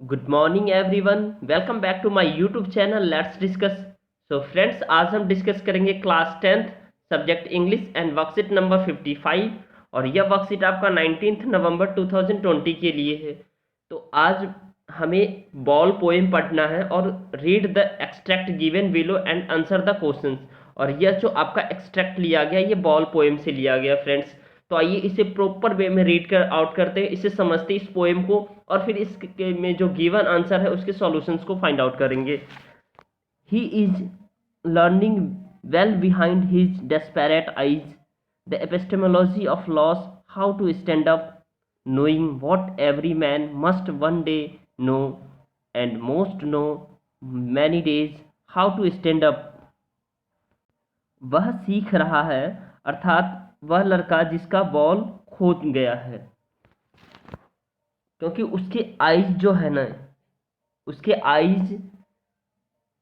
Good morning everyone, welcome back to my YouTube channel let's discuss. So friends, आज हम discuss करेंगे class 10th subject English and worksheet number 55। और यह worksheet आपका 19 नवंबर 2020 के लिए है। तो आज हमें बॉल पोएम पढ़ना है और read the extract given below and answer the questions. और यह जो आपका एक्सट्रैक्ट लिया गया ये बॉल पोएम से लिया गया फ्रेंड्स। तो आइए इसे प्रॉपर वे में रीड कर आउट करते हैं, इसे समझते हैं इस पोएम को, और फिर इसके में जो गिवन आंसर है उसके सॉल्यूशंस को फाइंड आउट करेंगे। He is learning well behind his desperate eyes the epistemology of loss, how to stand up, knowing what every man must one day know and most know many days how to stand up। वह सीख रहा है, अर्थात वह लड़का जिसका ball खो गया है, क्योंकि उसके आइज जो है ना, उसके आइज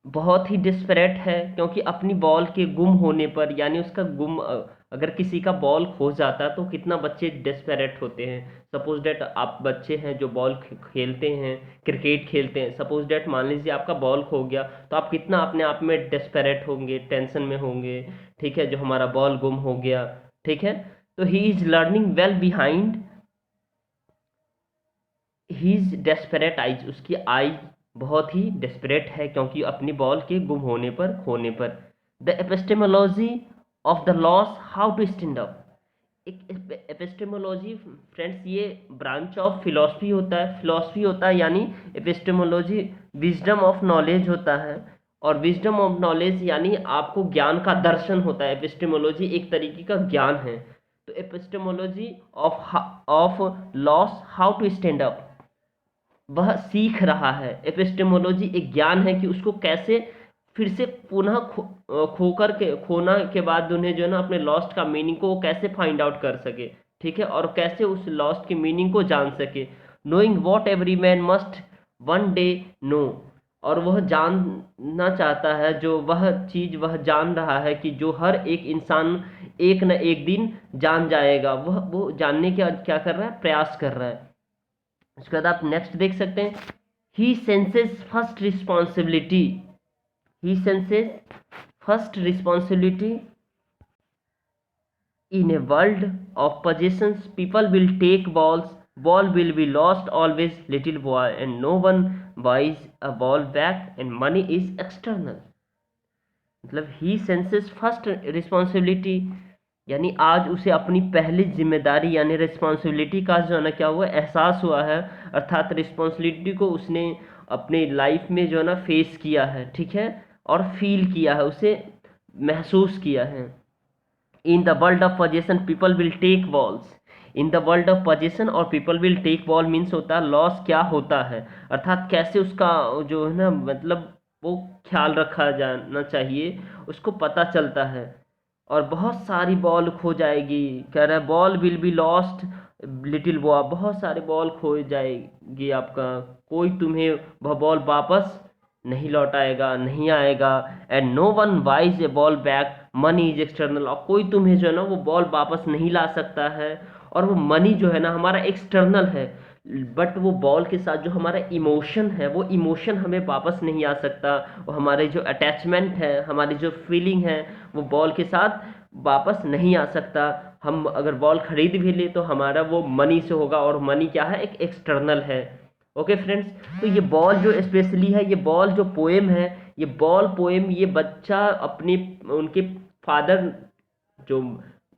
बहुत ही डिस्परेट है। क्योंकि अपनी बॉल के गुम होने पर, यानी उसका गुम, अगर किसी का बॉल खो जाता है तो कितना बच्चे डिस्परेट होते हैं। सपोज डेट आप बच्चे हैं जो बॉल खेलते हैं, क्रिकेट खेलते हैं, सपोज डेट मान लीजिए आपका बॉल खो गया तो आप कितना अपने आप में डिस्परेट होंगे, टेंशन में होंगे। ठीक है, जो हमारा बॉल गुम हो गया। ठीक है, तो he is learning well behind his desperate eyes, उसकी आई बहुत ही डेस्परेट है क्योंकि अपनी बॉल के गुम होने पर, खोने पर। The epistemology of the loss, how to stand up. एक एपिस्टेमोलॉजी फ्रेंड्स ये ब्रांच ऑफ फिलॉसफी होता है, यानी एपिस्टेमोलॉजी विजडम ऑफ नॉलेज होता है। और विजडम ऑफ नॉलेज यानी आपको ज्ञान का दर्शन होता है। एपिस्टेमोलॉजी एक तरीके का ज्ञान है। तो epistemology of loss, how to stand up, वह सीख रहा है। एपिस्टेमोलॉजी एक ज्ञान है कि उसको कैसे फिर से पुनः खोकर के, खोना के बाद उन्हें जो है ना अपने लॉस्ट का मीनिंग को वो कैसे फाइंड आउट कर सके। ठीक है, और कैसे उस लॉस्ट के मीनिंग को जान सके। Knowing what every man must one day know, और वह जानना चाहता है, जो वह चीज़ वह जान रहा है कि जो हर एक इंसान एक न एक दिन जान जाएगा, वह वो जानने का क्या कर रहा है, प्रयास कर रहा है। उसके बाद आप नेक्स्ट देख सकते हैं, he senses first responsibility, he senses first responsibility in a world of possessions, people will take balls, ball will be lost always, little boy, and no one buys a ball back, and money is external। मतलब ही senses first responsibility, यानी आज उसे अपनी पहली जिम्मेदारी यानी responsibility का जो है ना क्या हुआ, एहसास हुआ है। अर्थात रिस्पॉन्सिबिलिटी को उसने अपने लाइफ में जो है ना फेस किया है। ठीक है, और फील किया है, उसे महसूस किया है। In the world of possession people will take balls, in the world of possession और people will take ball means होता है लॉस क्या होता है, अर्थात कैसे उसका जो है ना मतलब वो ख्याल रखा जाना चाहिए, उसको पता चलता है। और बहुत सारी बॉल खो जाएगी, कह रहा है ball will be lost little boy, बहुत सारे बॉल खो जाएगी आपका, कोई तुम्हें वह बॉल वापस नहीं लौटाएगा, नहीं आएगा। And no one buys a ball back, money is external, और कोई तुम्हें जो है ना वो बॉल वापस नहीं ला सकता है। और वो मनी जो है ना हमारा एक्सटर्नल है, बट वो बॉल के साथ जो हमारा इमोशन है, वो इमोशन हमें वापस नहीं आ सकता। वो हमारे जो अटैचमेंट है, हमारी जो फीलिंग है, वो बॉल के साथ वापस नहीं आ सकता। हम अगर बॉल खरीद भी ले तो हमारा वो मनी से होगा, और मनी क्या है, एक एक्सटर्नल है। ओके फ्रेंड्स, तो ये बॉल जो स्पेशली है, ये बॉल जो पोएम है, ये बॉल पोएम ये बच्चा अपने, उनके फादर जो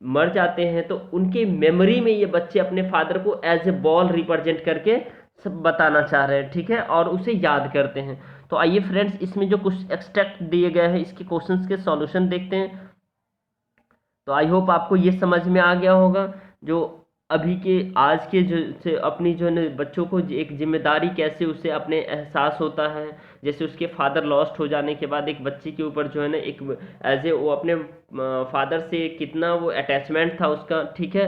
मर जाते हैं तो उनके मेमोरी में ये बच्चे अपने फादर को एज ए बॉल रिप्रेजेंट करके सब बताना चाह रहे हैं। ठीक है, और उसे याद करते हैं। तो आइए फ्रेंड्स, इसमें जो कुछ एक्सट्रैक्ट दिए गए हैं इसके क्वेश्चंस के सॉल्यूशन देखते हैं। तो आई होप आपको ये समझ में आ गया होगा, जो अभी के आज के जो से अपनी जो है बच्चों को एक जिम्मेदारी कैसे उसे अपने एहसास होता है। जैसे उसके फादर लॉस्ट हो जाने के बाद एक बच्चे के ऊपर जो है ना एक एज ए वो अपने फादर से कितना वो अटैचमेंट था उसका। ठीक है,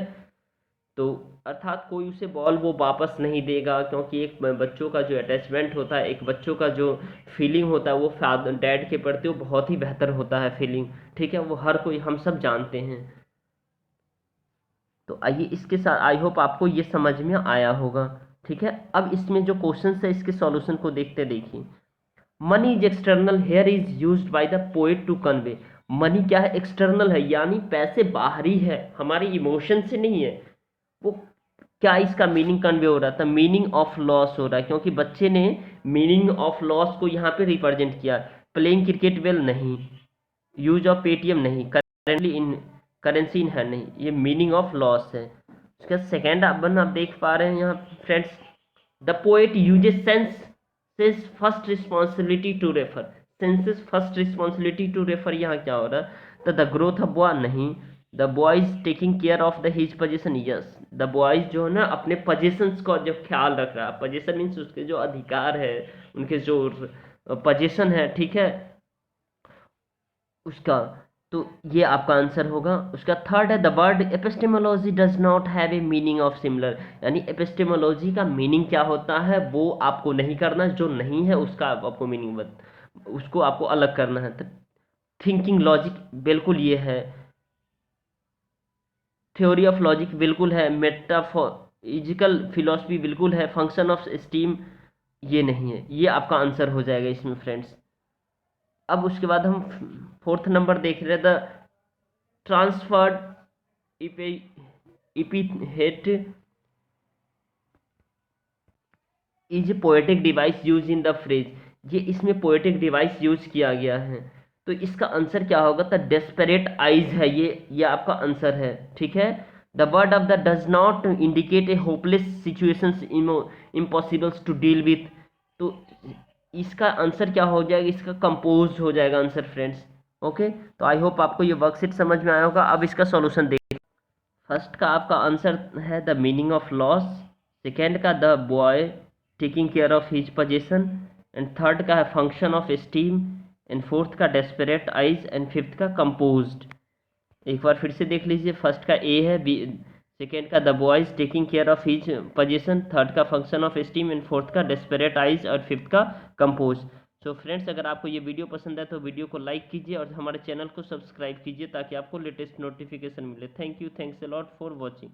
तो अर्थात कोई उसे बॉल वो वापस नहीं देगा, क्योंकि एक बच्चों का जो अटैचमेंट होता है, एक बच्चों का जो फीलिंग होता है वो फादर डैड के प्रति वो बहुत ही बेहतर होता है फीलिंग। ठीक है, वो हर कोई हम सब जानते हैं। तो आइए इसके साथ आई होप आपको ये समझ में आया होगा। ठीक है, अब इसमें जो क्वेश्चन है इसके सॉल्यूशन को देखिए। Money is external, here is used by the poet to convey. Money क्या है? एक्सटर्नल है, यानी पैसे बाहरी है, हमारी इमोशन से नहीं है। वो क्या इसका मीनिंग कन्वे हो रहा था? मीनिंग ऑफ लॉस हो रहा है, क्योंकि बच्चे ने मीनिंग ऑफ लॉस को यहाँ पे रिप्रेजेंट किया। प्लेइंग क्रिकेट वेल नहीं, यूज ऑफ पेटीएम नहीं, करेंटली इन करेंसी इन है नहीं, ये मीनिंग ऑफ लॉस है। उसका सेकेंड अपन आप देख पा रहे हैं यहाँ friends, the poet uses senses first responsibility to refer. Senses first responsibility to refer यहाँ क्या हो रहा है? तो द ग्रोथ ऑफ बॉय नहीं, the boys taking care of the his position, yes the boys जो है ना अपने पोजीशंस का जो ख्याल रख रहा है। पोजीशन मीन्स उसके जो अधिकार है, उनके जो पोजीशन है, ठीक है, उसका। तो ये आपका आंसर होगा। उसका थर्ड है, the word epistemology does not have a meaning of similar, यानी एपिस्टेमोलॉजी का मीनिंग क्या होता है वो आपको नहीं करना, जो नहीं है उसका आपको मीनिंग उसको आपको अलग करना है। तो थिंकिंग लॉजिक बिल्कुल ये है, थ्योरी ऑफ लॉजिक बिल्कुल है, मेटाफोजिकल फिलोसफी बिल्कुल है, फंक्शन ऑफ स्टीम ये नहीं है। ये आपका आंसर हो जाएगा इसमें फ्रेंड्स। अब उसके बाद हम फोर्थ नंबर देख रहे थे, transferred epithet is poetic device use in the phrase. ये इसमें पोएटिक डिवाइस यूज किया गया है, तो इसका आंसर क्या होगा? तो डेस्परेट आइज है, ये आपका आंसर है, ठीक है। The word of the does not indicate a hopeless situations impossibles to deal with. तो इसका आंसर क्या हो जाएगा? इसका कंपोज हो जाएगा आंसर फ्रेंड्स। ओके, तो आई होप आपको ये वर्कशीट समझ में आया होगा। अब इसका सॉल्यूशन देखिए। फर्स्ट का आपका आंसर है the meaning of loss, second का the boy taking care of his position, and third का है function of steam, and fourth का डेस्परेट आइज, एंड फिफ्थ का कंपोज्ड। एक बार फिर से देख लीजिए। फर्स्ट का ए है, बी सेकेंड का the boys taking care of his position, third का function of steam, and fourth का डेस्परेट आइज, और फिफ्थ का कंपोज। सो फ्रेंड्स, अगर आपको ये वीडियो पसंद है तो वीडियो को लाइक कीजिए और हमारे चैनल को सब्सक्राइब कीजिए ताकि आपको लेटेस्ट नोटिफिकेशन मिले। Thank you, thanks a lot for watching.